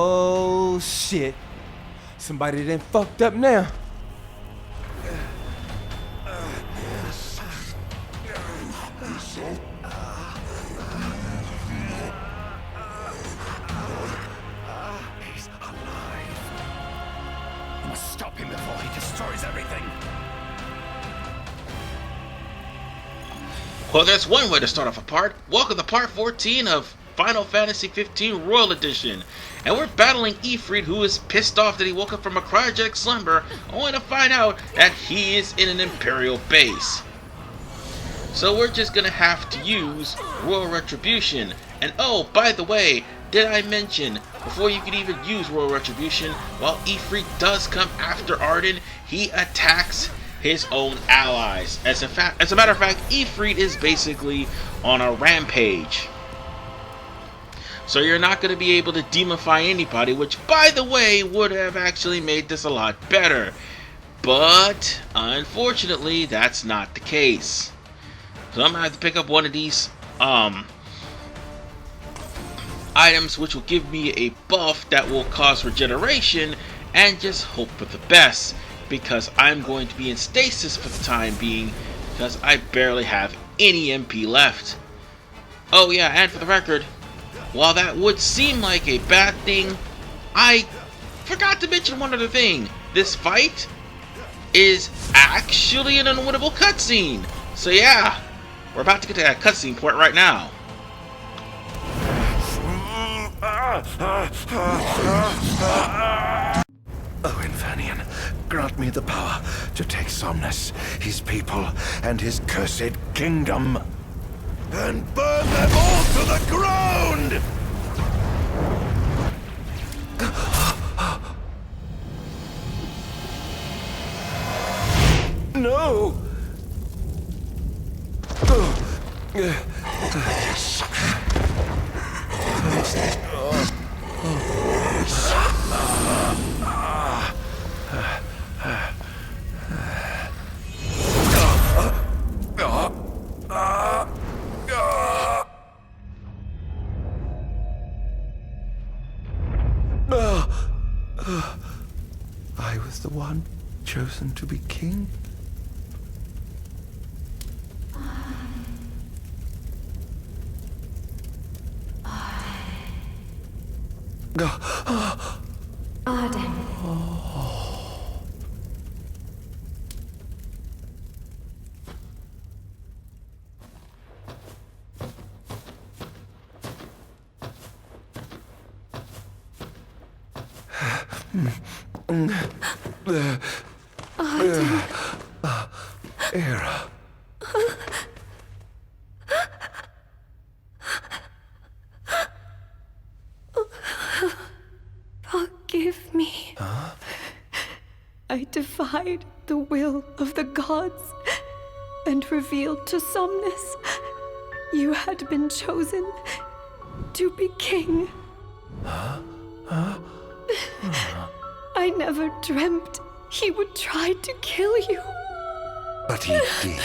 Oh shit. Somebody done fucked up now. He's alive. You must stop him before he destroys everything. Well, there's one way to start off a part. Welcome to part 14 of Final Fantasy 15 Royal Edition. And we're battling Ifrit, who is pissed off that he woke up from a cryogenic slumber, only to find out that he is in an Imperial base. So we're just gonna have to use Royal Retribution. And oh, by the way, did I mention, before you can even use Royal Retribution, while Ifrit does come after Ardyn, he attacks his own allies. As a matter of fact, Ifrit is basically on a rampage. So you're not going to be able to demify anybody, which, by the way, would have actually made this a lot better. But, unfortunately, that's not the case. So I'm going to have to pick up one of these items, which will give me a buff that will cause regeneration, and just hope for the best. Because I'm going to be in stasis for the time being, because I barely have any MP left. Oh yeah, and for the record, while that would seem like a bad thing, I forgot to mention one other thing. This fight is actually an unwinnable cutscene. So yeah, we're about to get to that cutscene point right now. Oh, Infanian, grant me the power to take Somnas, his people, and his cursed kingdom, and burn them all to the ground! No! I was the one chosen to be king. Ardyn. Era. Forgive me. I defied the will of the gods and revealed to Somnas you had been chosen to be king. I never dreamt he would try to kill you. But he did.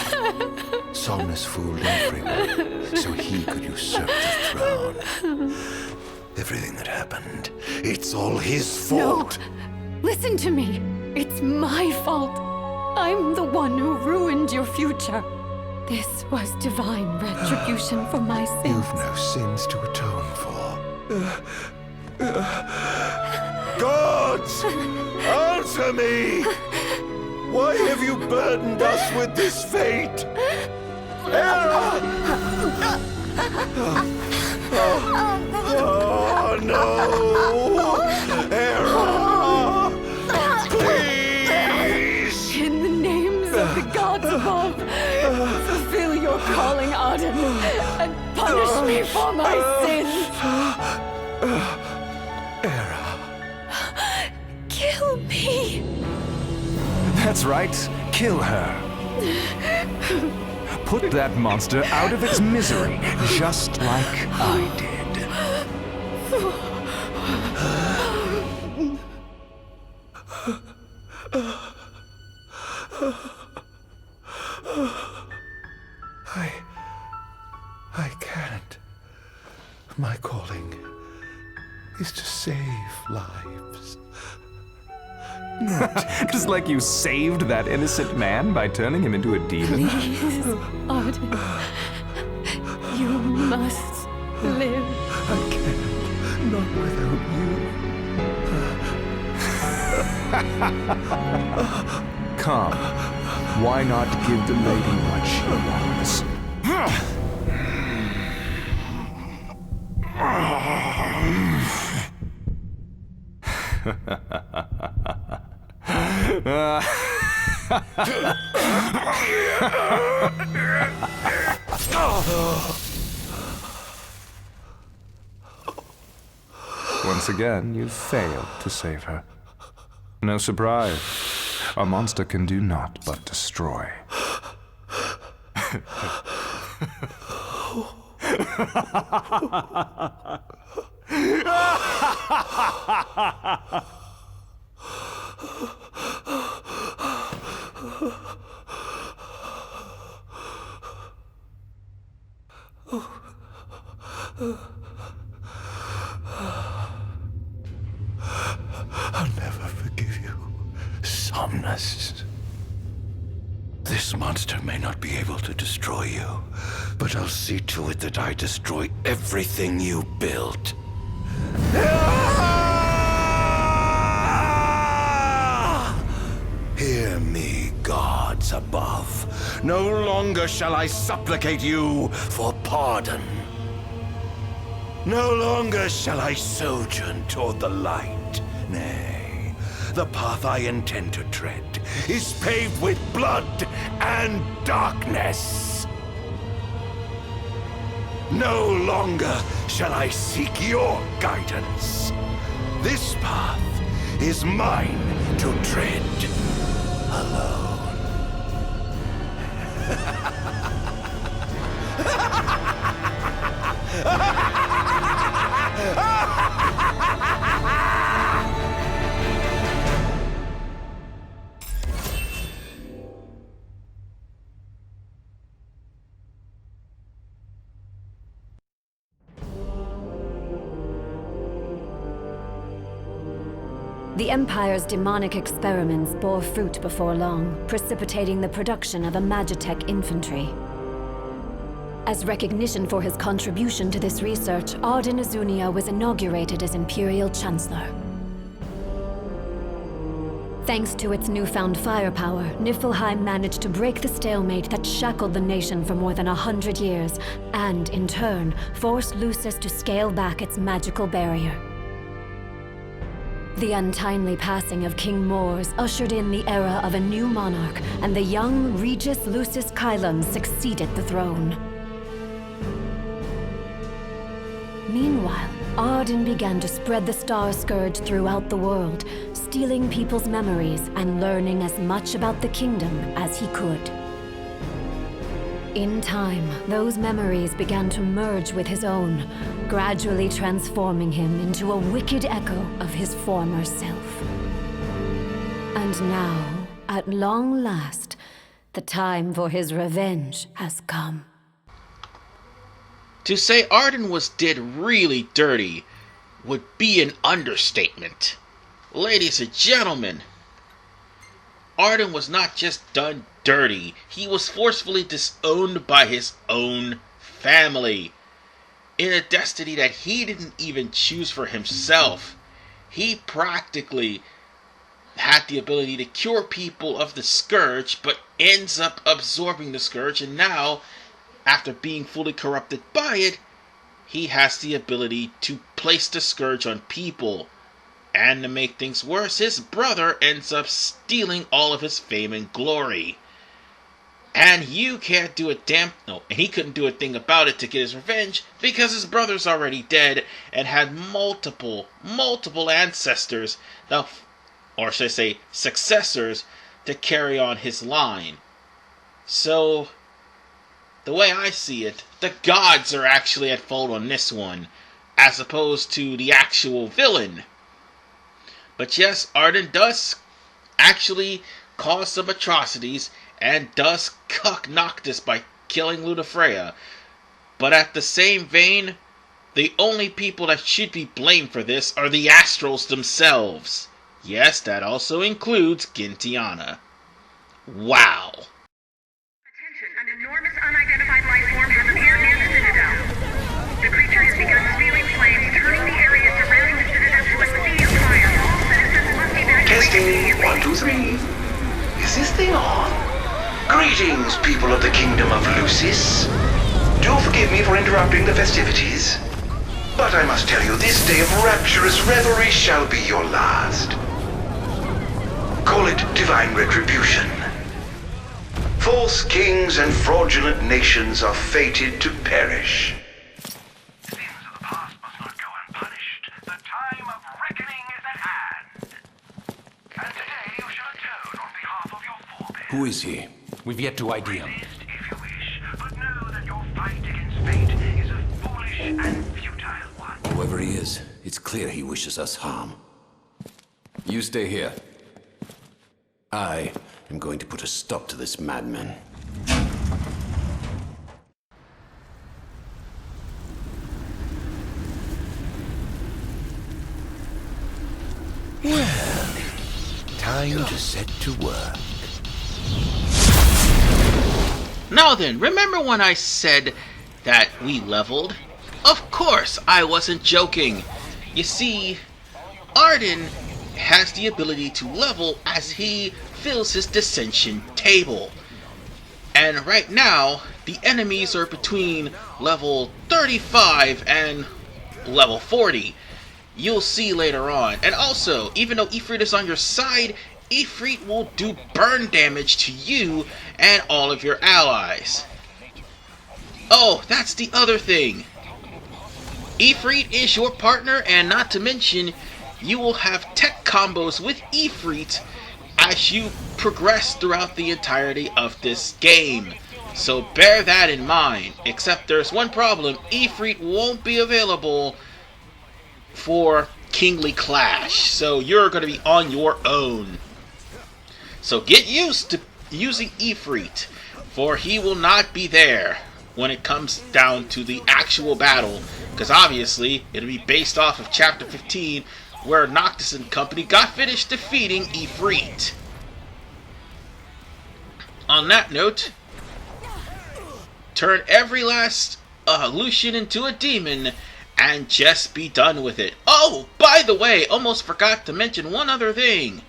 Somnas fooled everyone, so he could usurp the throne. Everything that happened, it's all his fault. No! Listen to me! It's my fault! I'm the one who ruined your future. This was divine retribution for my sins. You've no sins to atone for. Gods! Answer me! Why have you burdened us with this fate? Era! Oh no! Era! Please! In the names of the gods above, fulfill your calling, Ardyn, and punish me for my sins! Era. Kill me! That's right. Kill her. Put that monster out of its misery, just like I did. I can't. My calling is to save lives. Just like you saved that innocent man by turning him into a demon. Please, Ardyn. You must live. I can't, not without you. Come. Why not give the lady what she wants? Once again, you failed to save her. No surprise. A monster can do naught but destroy. I'll never forgive you, Somnas. This monster may not be able to destroy you, but I'll see to it that I destroy everything you built. Hear me, gods above. No longer shall I supplicate you for pardon. No longer shall I sojourn toward the light. Nay, the path I intend to tread is paved with blood and darkness. No longer shall I seek your guidance. This path is mine to tread alone. The Empire's demonic experiments bore fruit before long, precipitating the production of a Magitech infantry. As recognition for his contribution to this research, Ardyn Azunia was inaugurated as Imperial Chancellor. Thanks to its newfound firepower, Niflheim managed to break the stalemate that shackled the nation for more than 100 years, and, in turn, forced Lucis to scale back its magical barrier. The untimely passing of King Mors ushered in the era of a new monarch, and the young Regis Lucis Kylum succeeded the throne. Meanwhile, Ardyn began to spread the Star Scourge throughout the world, stealing people's memories and learning as much about the kingdom as he could. In time, those memories began to merge with his own, gradually transforming him into a wicked echo of his former self. And now, at long last, the time for his revenge has come. To say Ardyn was did really dirty would be an understatement. Ladies and gentlemen, Ardyn was not just done dirty, he was forcefully disowned by his own family. In a destiny that he didn't even choose for himself. He practically had the ability to cure people of the Scourge, but ends up absorbing the Scourge, and now, after being fully corrupted by it, he has the ability to place the Scourge on people. And to make things worse, his brother ends up stealing all of his fame and glory. And you can't do a and he couldn't do a thing about it to get his revenge because his brother's already dead and had multiple ancestors, or should I say successors, to carry on his line. So, the way I see it, the gods are actually at fault on this one, as opposed to the actual villain. But yes, Ardyn does actually cause some atrocities, and does cuck Noctis by killing Ludifreya. But at the same vein, the only people that should be blamed for this are the Astrals themselves. Yes, that also includes Gintiana. Wow. Attention, an enormous unidentified life form has appeared near the Citadel. The creature has begun spewing flames, turning the area surrounding the Citadel to a sea of fire. All citizens must evacuate Testing, immediately. 1, 2, 3. Is this thing on? Greetings, people of the Kingdom of Lucis. Do forgive me for interrupting the festivities, but I must tell you, this day of rapturous revelry shall be your last. Call it divine retribution. False kings and fraudulent nations are fated to perish. Sins of the past must not go unpunished. The time of reckoning is at hand. And today you shall atone on behalf of your forebears. Who is he? We've yet to ID him. Resist if you wish, but know that your fight against fate is a foolish and futile one. Whoever he is, it's clear he wishes us harm. You stay here. I am going to put a stop to this madman. Well, time to set to work. Now then, remember when I said that we leveled? Of course, I wasn't joking. You see, Ardyn has the ability to level as he fills his dissension table. And right now, the enemies are between level 35 and level 40. You'll see later on. And also, even though Ifrit is on your side, Ifrit will do burn damage to you and all of your allies. Oh, that's the other thing. Ifrit is your partner, and not to mention, you will have tech combos with Ifrit as you progress throughout the entirety of this game. So bear that in mind. Except there's one problem. Ifrit won't be available for Kingly Clash. So you're going to be on your own. So get used to using Ifrit, for he will not be there when it comes down to the actual battle. Because obviously, it'll be based off of Chapter 15, where Noctis and company got finished defeating Ifrit. On that note, turn every last Lucian into a demon and just be done with it. Oh, by the way, almost forgot to mention one other thing.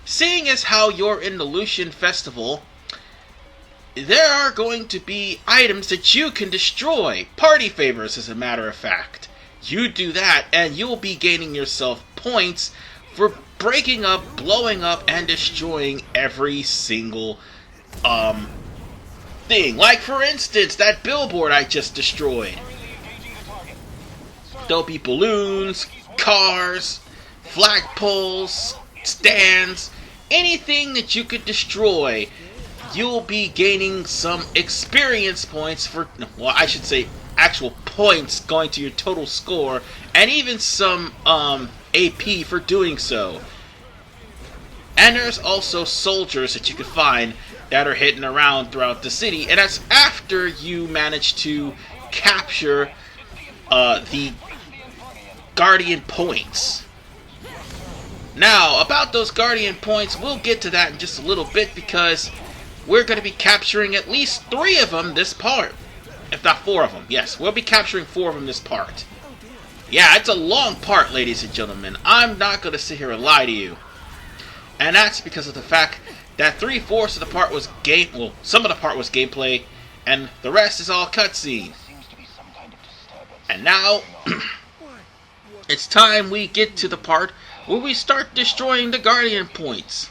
Seeing as how you're in the Lucian Festival, there are going to be items that you can destroy. Party favors, as a matter of fact. You do that, and you'll be gaining yourself points for breaking up, blowing up, and destroying every single thing. Like, for instance, that billboard I just destroyed. There'll be balloons, cars, flagpoles, stands, anything that you could destroy. You'll be gaining some experience points for, well, I should say actual points going to your total score, and even some AP for doing so. And there's also soldiers that you can find that are hidden around throughout the city, and that's after you manage to capture the Guardian points. Now, about those Guardian points, we'll get to that in just a little bit, because we're going to be capturing at least 3 of them this part. If not 4 of them. Yes, we'll be capturing 4 of them this part. Yeah, it's a long part, ladies and gentlemen. I'm not going to sit here and lie to you. And that's because of the fact that 3/4 of the part was game... Well, some of the part was gameplay, and the rest is all cutscene. And now, it's time we get to the part where we start destroying the Guardian points.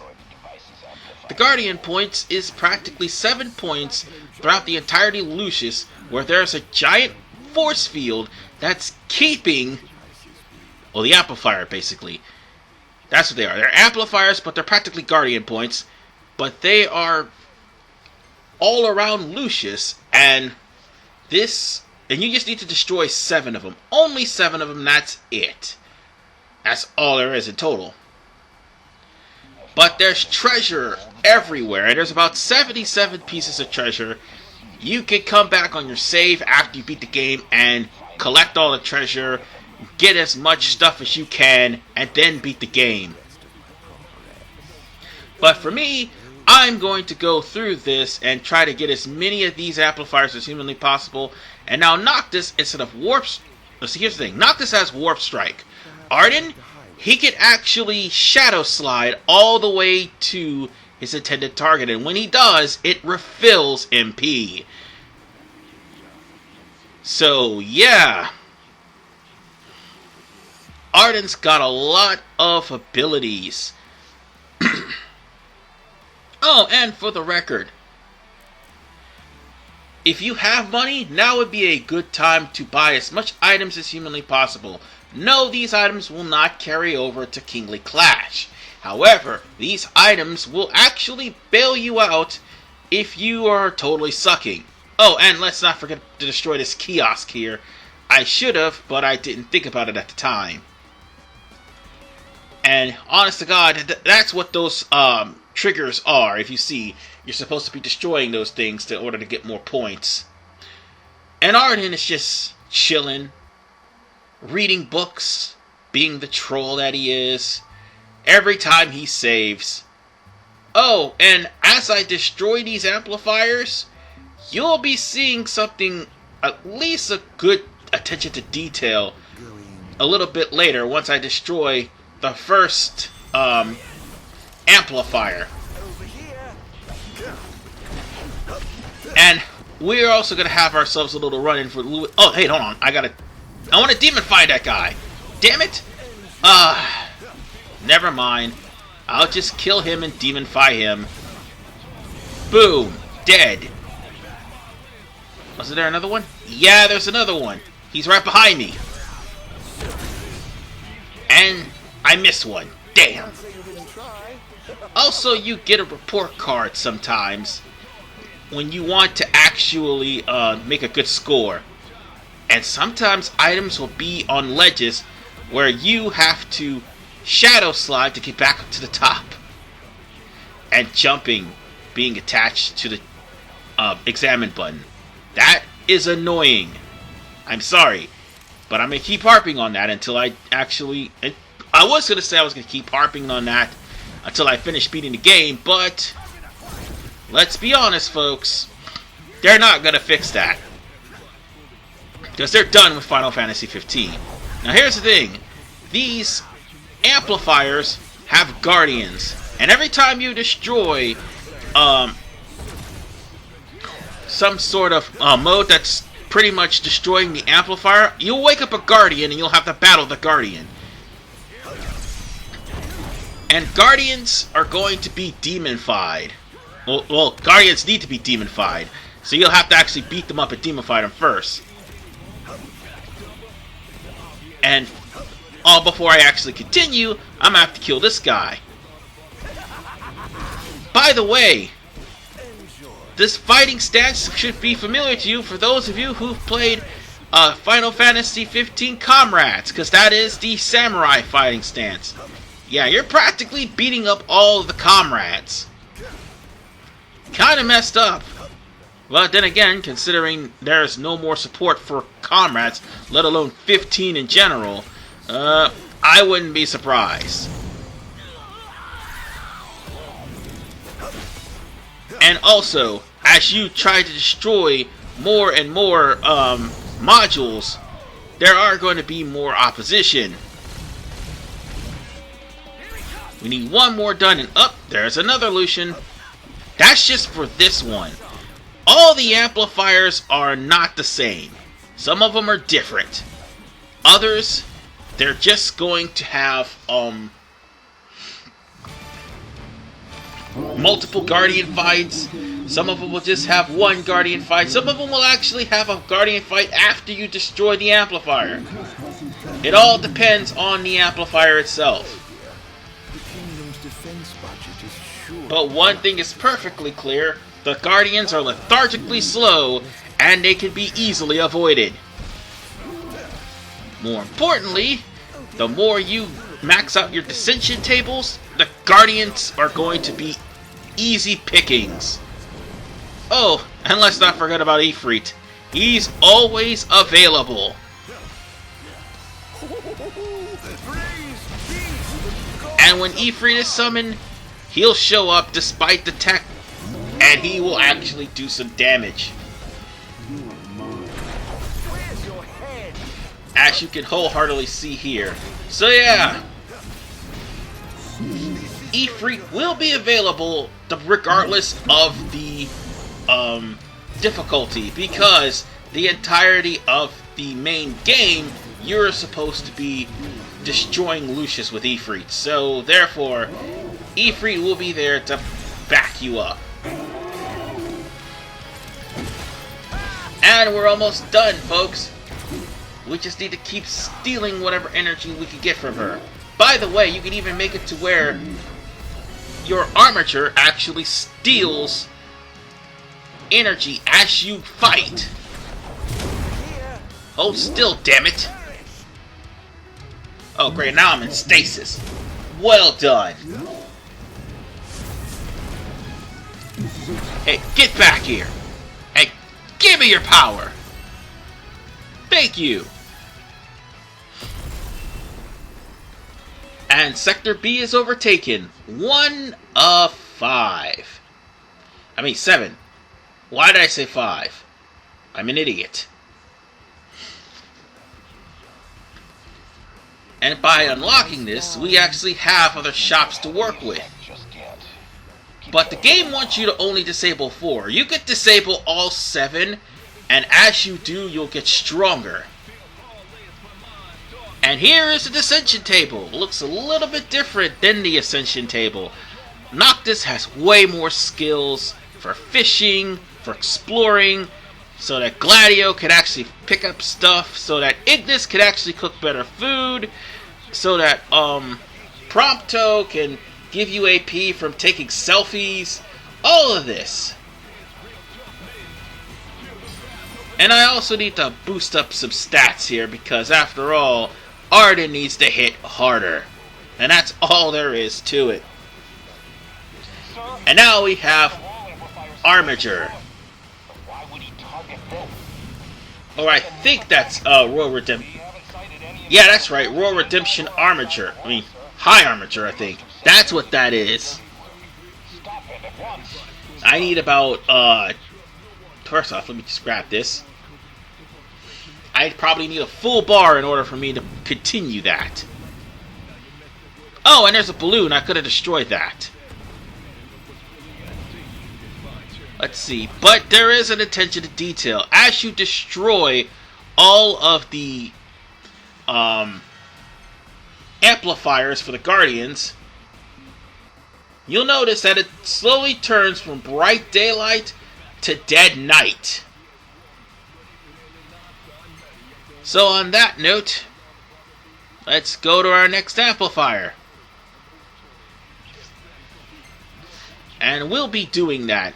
The Guardian points is practically 7 points throughout the entirety of Lucius, where there's a giant force field that's keeping, well, the amplifier, basically. That's what they are. They're amplifiers, but they're practically Guardian points. But they are all around Lucius, and you just need to destroy 7 of them. Only 7 of them, that's it. That's all there is in total. But there's treasure everywhere, and there's about 77 pieces of treasure. You can come back on your save after you beat the game and collect all the treasure, get as much stuff as you can, and then beat the game. But for me, I'm going to go through this and try to get as many of these amplifiers as humanly possible. And now Noctis, instead of Warp... See, here's the thing. Noctis has Warp Strike. Ardyn, he can actually Shadow Slide all the way to his intended target. And when he does, it refills MP. So, yeah. Ardyn's got a lot of abilities. Oh, and for the record, if you have money, now would be a good time to buy as much items as humanly possible. No, these items will not carry over to Kingly Clash. However, these items will actually bail you out if you are totally sucking. Oh, and let's not forget to destroy this kiosk here. I should have, but I didn't think about it at the time. And honest to God, that's what those triggers are. If you see, you're supposed to be destroying those things in order to get more points. And Ardyn is just chilling, reading books, being the troll that he is, every time he saves. Oh, and as I destroy these amplifiers, you'll be seeing something, at least a good attention to detail, a little bit later once I destroy the first amplifier. And we're also going to have ourselves a little run-in for... Oh, hey, hold on. I want to demon fight that guy. Damn it. Never mind. I'll just kill him and demon-fy him. Boom. Dead. Was there another one? Yeah, there's another one. He's right behind me. And I missed one. Damn. Also, you get a report card sometimes when you want to actually make a good score. And sometimes items will be on ledges where you have to shadow slide to get back up to the top. And jumping being attached to the examine button. That is annoying. I'm sorry. But I'm going to keep harping on that until I actually... I was going to say I was going to keep harping on that until I finish beating the game, but let's be honest, folks. They're not going to fix that. Because they're done with Final Fantasy 15. Now here's the thing. These amplifiers have guardians. And every time you destroy some sort of mode that's pretty much destroying the amplifier, you'll wake up a guardian and you'll have to battle the guardian. And guardians are going to be demon-fied. Well, guardians need to be demon-fied. So you'll have to actually beat them up and demon-fight them first. And all before I actually continue, I'm going to have to kill this guy. By the way, this fighting stance should be familiar to you for those of you who've played Final Fantasy 15 Comrades, because that is the samurai fighting stance. Yeah, you're practically beating up all of the comrades. Kinda messed up. But then again, considering there's no more support for comrades, let alone 15 in general, I wouldn't be surprised. And also, as you try to destroy more and more modules, there are going to be more opposition. We need one more done, and there's another Lucian. That's just for this one. All the amplifiers are not the same. Some of them are different. Others, they're just going to have multiple guardian fights. Some of them will just have one guardian fight. Some of them will actually have a guardian fight after you destroy the amplifier. It all depends on the amplifier itself. But one thing is perfectly clear, the guardians are lethargically slow, and they can be easily avoided. More importantly, the more you max out your dissension tables, the guardians are going to be easy pickings. Oh, and let's not forget about Ifrit. He's always available. And when Ifrit is summoned, he'll show up despite the tech, and he will actually do some damage. As you can wholeheartedly see here. So yeah, Ifrit will be available regardless of the difficulty, because the entirety of the main game you're supposed to be destroying Lucius with Ifrit. So therefore, Ifrit will be there to back you up. And we're almost done, folks. We just need to keep stealing whatever energy we can get from her. By the way, you can even make it to where your armature actually steals energy as you fight. Hold still, damn it. Oh great, now I'm in stasis. Well done. Hey, get back here. Hey, give me your power. Thank you. And Sector B is overtaken. 1 of 5. I mean 7. Why did I say 5? I'm an idiot. And by unlocking this, we actually have other shops to work with. But the game wants you to only disable 4. You could disable all 7, and as you do, you'll get stronger. And here is the Dissension table. It looks a little bit different than the Ascension table. Noctis has way more skills for fishing, for exploring, so that Gladio can actually pick up stuff, so that Ignis can actually cook better food, so that Prompto can give you AP from taking selfies, all of this. And I also need to boost up some stats here, because after all, Ardyn needs to hit harder. And that's all there is to it. And now we have Armature. Or I think that's Royal Redemption. Yeah, that's right, Royal Redemption Armature. I mean, High Armature, I think. That's what that is. I need about, first off, let me just grab this. I'd probably need a full bar in order for me to continue that. Oh, and there's a balloon. I could have destroyed that. Let's see. But there is an attention to detail. As you destroy all of the amplifiers for the Guardians, you'll notice that it slowly turns from bright daylight to dead night. So on that note, let's go to our next amplifier. And we'll be doing that.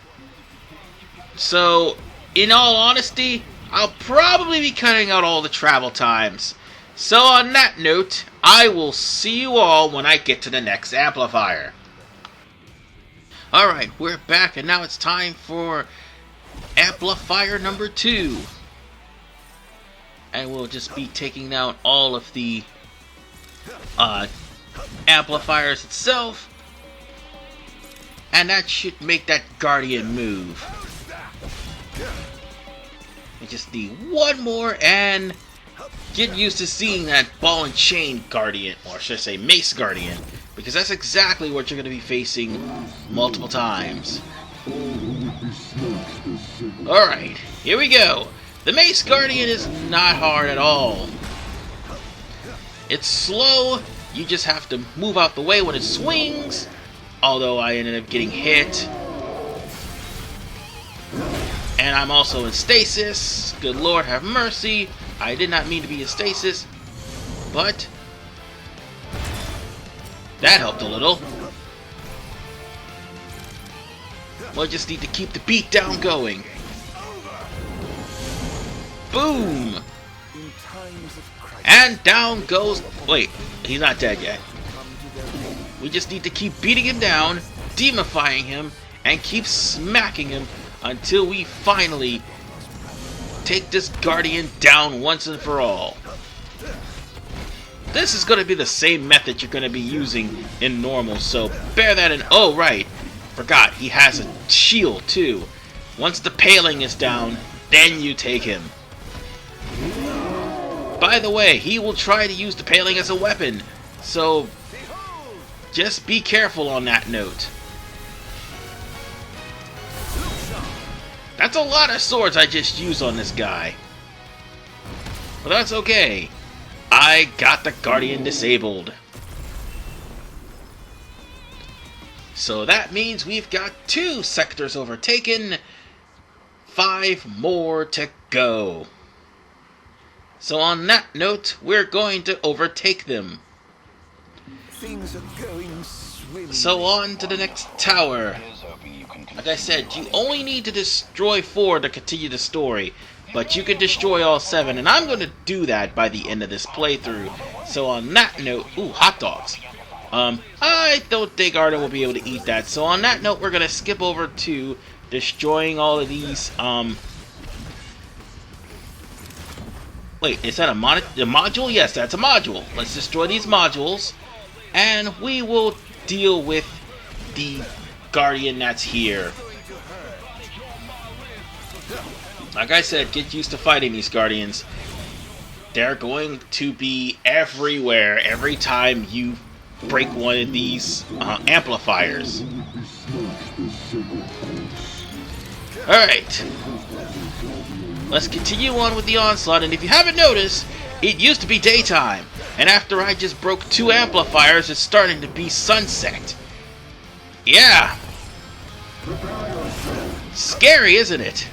So, in all honesty, I'll probably be cutting out all the travel times. So on that note, I will see you all when I get to the next amplifier. Alright, we're back, and now it's time for amplifier number 2. And we'll just be taking out all of the amplifiers itself. And that should make that Guardian move. We just need one more and get used to seeing that ball and chain Guardian, or should I say Mace Guardian, because that's exactly what you're going to be facing multiple times. Alright, here we go. The Mace Guardian is not hard at all. It's slow, you just have to move out the way when it swings, although I ended up getting hit. And I'm also in stasis. Good Lord have mercy. I did not mean to be in stasis, but that helped a little. We'll just need to keep the beat down going. Boom! And down goes... Wait, he's not dead yet. We just need to keep beating him down, demifying him, and keep smacking him until we finally take this Guardian down once and for all. this is going to be the same method you're going to be using in normal, so bear that in. Oh, right. Forgot, he has a shield, too. Once the paling is down, then you take him. By the way, he will try to use the paling as a weapon, so just be careful on that note. That's a lot of swords I just used on this guy. But that's okay. I got the Guardian disabled. So that means we've got 2 sectors overtaken. 5 more to go. So on that note, we're going to overtake them. Things are going swimmingly. So on to the next tower. Like I said, you only need to destroy 4 to continue the story, but you can destroy all 7, and I'm going to do that by the end of this playthrough. So on that note, ooh, hot dogs. I don't think Ardyn will be able to eat that. So on that note, we're going to skip over to destroying all of these, wait, is that a module? Yes, that's a module. Let's destroy these modules, and we will deal with the Guardian that's here. Like I said, get used to fighting these Guardians. They're going to be everywhere every time you break one of these amplifiers. Alright. Let's continue on with the onslaught, and if you haven't noticed, it used to be daytime, and after I just broke 2 amplifiers, it's starting to be sunset. Yeah. Scary, isn't it?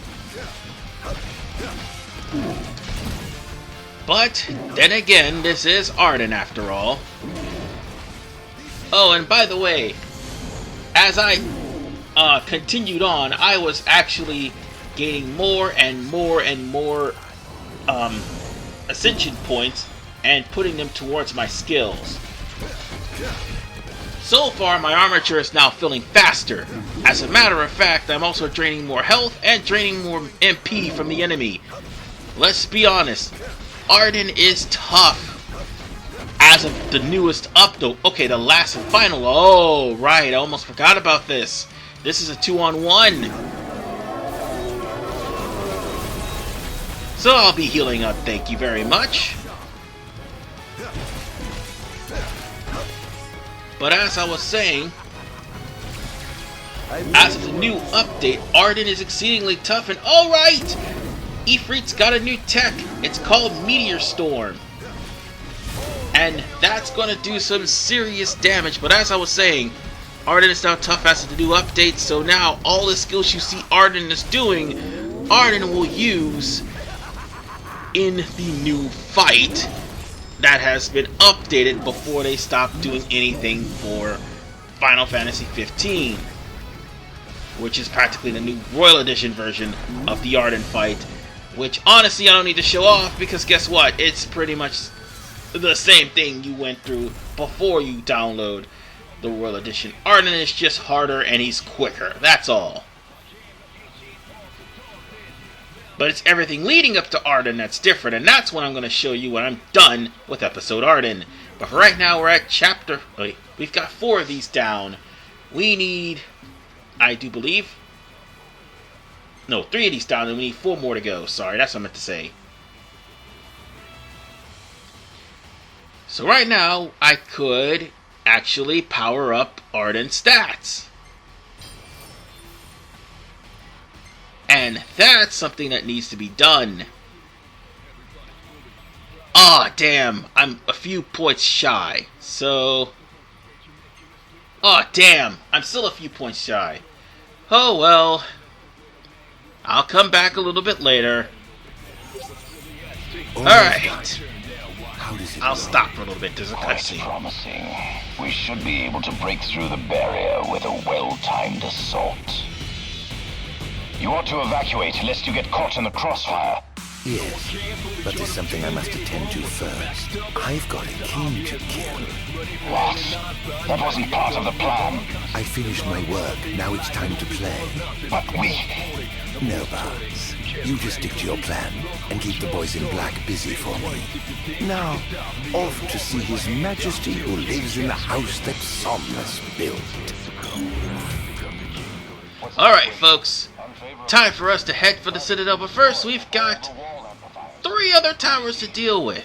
But then again, this is Ardyn after all. Oh, and by the way, as I continued on, I was actually gaining more and more and more ascension points and putting them towards my skills. So far, my armature is now feeling faster. As a matter of fact, I'm also draining more health and draining more MP from the enemy. Let's be honest, Ardyn is tough. As of the newest update, okay, the last and final. Oh, right, I almost forgot about this. This is a 2-on-1. So I'll be healing up, thank you very much. But as I was saying, as of the new update, Ardyn is exceedingly tough, and alright! Ifrit's got a new tech. It's called Meteor Storm. And that's going to do some serious damage, but as I was saying, Ardyn is now tough as of the new update, so now all the skills you see Ardyn is doing, Ardyn will use in the new fight that has been updated before they stop doing anything for Final Fantasy 15, which is practically the new Royal Edition version of the Ardyn fight, which honestly I don't need to show off because guess what? It's pretty much the same thing you went through before you download the Royal Edition. Ardyn is just harder and he's quicker, that's all. But it's everything leading up to Ardyn that's different, and that's when I'm going to show you when I'm done with episode Ardyn. But for right now, we're at chapter... Wait, we've got 4 of these down. We need... I do believe... No, 3 of these down, and we need 4 more to go. Sorry, that's what I meant to say. So right now, I could actually power up Ardyn's stats. And that's something that needs to be done. Aw, damn, I'm a few points shy. So... Aw, damn, I'm still a few points shy. Oh well. I'll come back a little bit later. Alright. I'll stop for a little bit, there's a cutscene. Promising. We should be able to break through the barrier with a well-timed assault. You ought to evacuate lest you get caught in the crossfire. Yes, but there's something I must attend to first. I've got a king to kill. What? That wasn't part of the plan. I finished my work. Now it's time to play. But we... No buts. You just stick to your plan and keep the boys in black busy for me. Now, off to see His Majesty who lives in the house that Somnas built. Alright, folks. Time for us to head for the Citadel, but first we've got 3 other towers to deal with.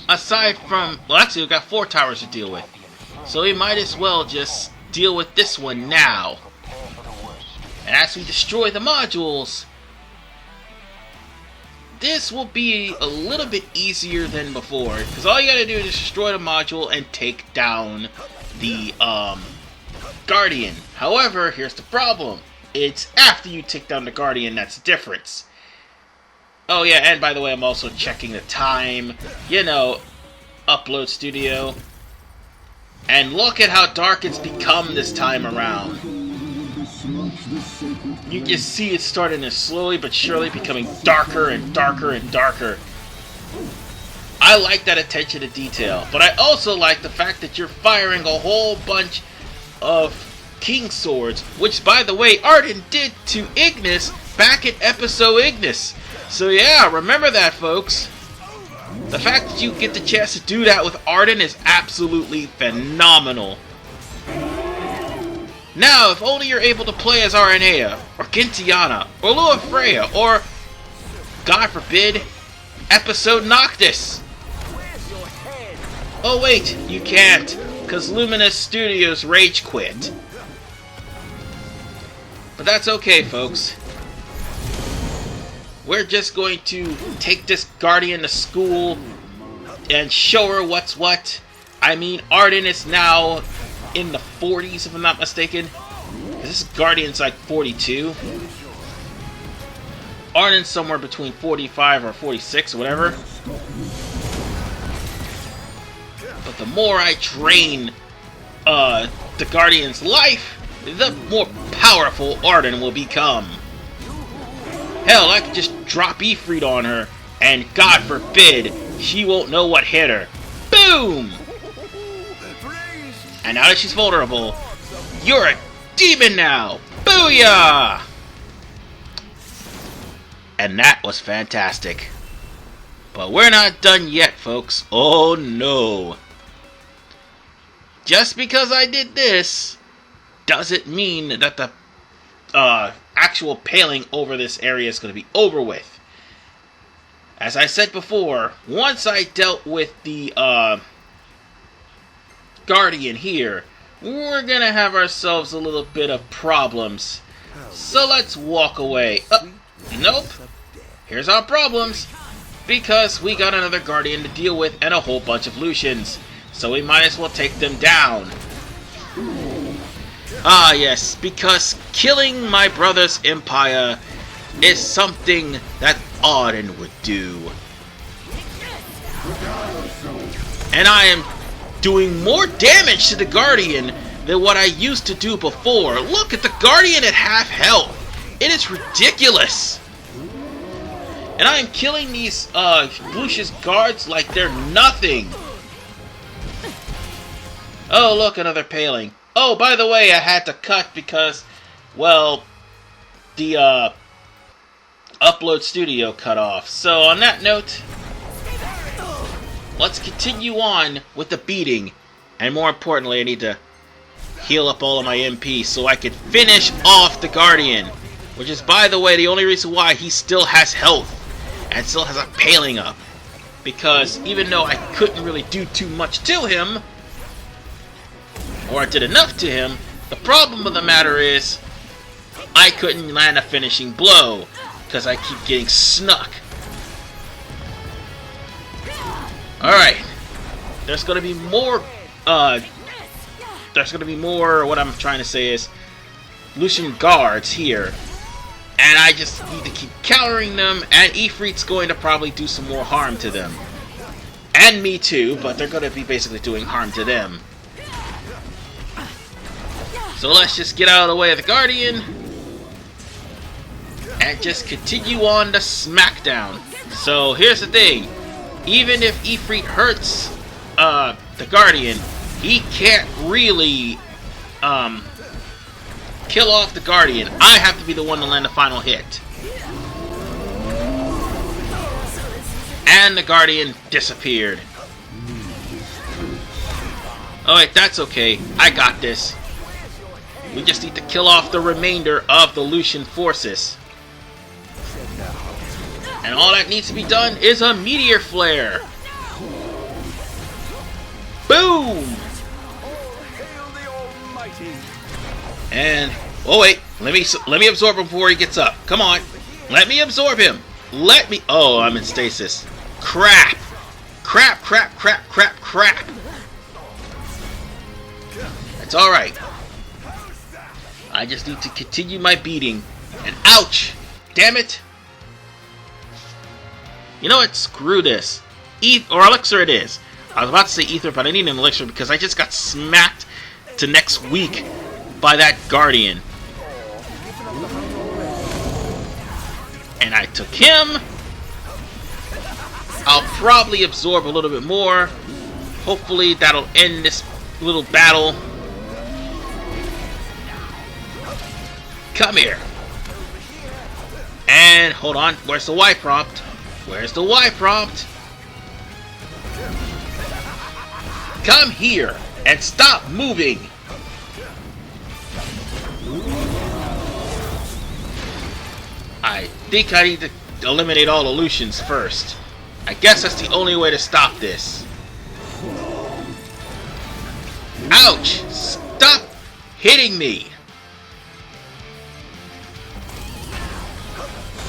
Aside from... well, actually, we've got 4 towers to deal with. So we might as well just deal with this one now. And as we destroy the modules, this will be a little bit easier than before, because all you gotta do is destroy the module and take down the Guardian. However, here's the problem. It's after you take down the Guardian that's the difference. Oh yeah, and by the way, I'm also checking the time. You know, Upload Studio. And look at how dark it's become this time around. You can see it starting to slowly but surely becoming darker and darker and darker. I like that attention to detail, but I also like the fact that you're firing a whole bunch of King Swords, which, by the way, Ardyn did to Ignis back in episode Ignis. So yeah, remember that, folks. The fact that you get the chance to do that with Ardyn is absolutely phenomenal. Now, if only you're able to play as Aranea, or Gintiana, or Lua Freya, or, God forbid, episode Noctis. Oh wait, you can't, because Luminous Studios rage quit. But that's okay, folks. We're just going to take this Guardian to school and show her what's what. I mean, Ardyn is now in the 40s, if I'm not mistaken. This Guardian's like 42. Ardyn's somewhere between 45 or 46 or whatever. But the more I drain the Guardian's life, the more powerful Ardyn will become. Hell, I could just drop Ifrit on her, and God forbid, she won't know what hit her. Boom! And now that she's vulnerable, you're a demon now! Booyah! And that was fantastic. But we're not done yet, folks. Oh no. Just because I did this doesn't mean that the actual paling over this area is going to be over with. As I said before, once I dealt with the Guardian here, we're going to have ourselves a little bit of problems. So let's walk away. Nope. Here's our problems. Because we got another Guardian to deal with and a whole bunch of Lucians. So we might as well take them down. Ah yes, because killing my brother's empire is something that Ardyn would do. And I am doing more damage to the Guardian than what I used to do before. Look at the Guardian at half health. It is ridiculous. And I am killing these Lucius guards like they're nothing. Oh, look, another paling. Oh, by the way, I had to cut because, well, the Upload Studio cut off. So, on that note, let's continue on with the beating. And more importantly, I need to heal up all of my MP so I can finish off the Guardian. Which is, by the way, the only reason why he still has health and still has a paling up. Because even though I couldn't really do too much to him, or I did enough to him, the problem with the matter is I couldn't land a finishing blow because I keep getting snuck. Alright. There's gonna be more what I'm trying to say is Lucian guards here. And I just need to keep countering them, and Ifrit's going to probably do some more harm to them. And me too, but they're going to be basically doing harm to them. So let's just get out of the way of the Guardian. And just continue on to Smackdown. So here's the thing. Even if Ifrit hurts the Guardian, he can't really kill off the Guardian. I have to be the one to land the final hit. And the Guardian disappeared. Oh wait, that's okay. I got this. We just need to kill off the remainder of the Lucian forces. And all that needs to be done is a meteor flare. Boom! And oh wait, let me absorb him before he gets up. Come on, let me absorb him. Let me. Oh, I'm in stasis. Crap! Crap! Crap! Crap! Crap! Crap! It's all right. I just need to continue my beating. And ouch! Damn it! You know what? Screw this. Or elixir it is. I was about to say ether, but I need an elixir because I just got smacked to next week by that Guardian. And I took him. I'll probably absorb a little bit more. Hopefully that'll end this little battle. Come here. And hold on. Where's the Y prompt? Where's the Y prompt? Come here and stop moving. I think I need to eliminate all illusions first. I guess that's the only way to stop this. Ouch! Stop hitting me!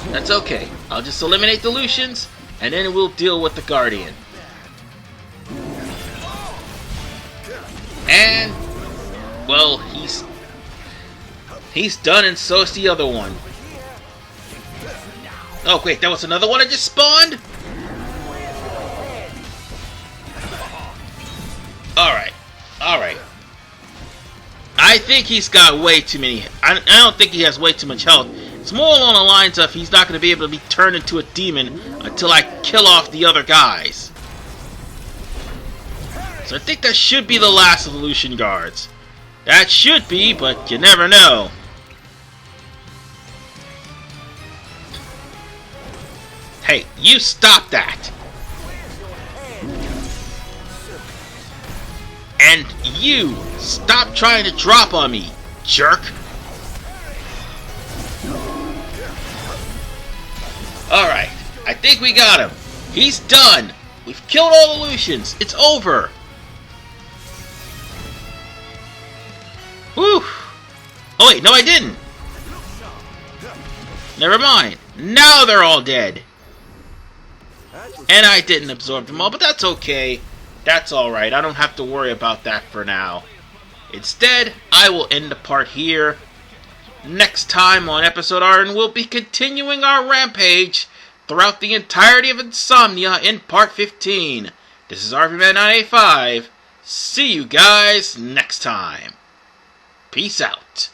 That's okay. I'll just eliminate the Lucians, and then we'll deal with the Guardian. And, well, he's done, and so is the other one. Oh, wait, that was another one I just spawned? Alright. Alright. I think he's got way too many. I don't think he has way too much health. It's more along the lines of he's not going to be able to be turned into a demon until I kill off the other guys. So I think that should be the last of the Lucian guards. That should be, but you never know. Hey, you stop that! And you, stop trying to drop on me, jerk! Alright, I think we got him. He's done! We've killed all the Lucians. It's over! Whew! Oh wait, no I didn't! Never mind. Now they're all dead. And I didn't absorb them all, but that's okay. That's alright. I don't have to worry about that for now. Instead, I will end the part here. Next time on episode Ardyn, we'll be continuing our rampage throughout the entirety of Insomnia in part 15. This is RVman985. See you guys next time. Peace out.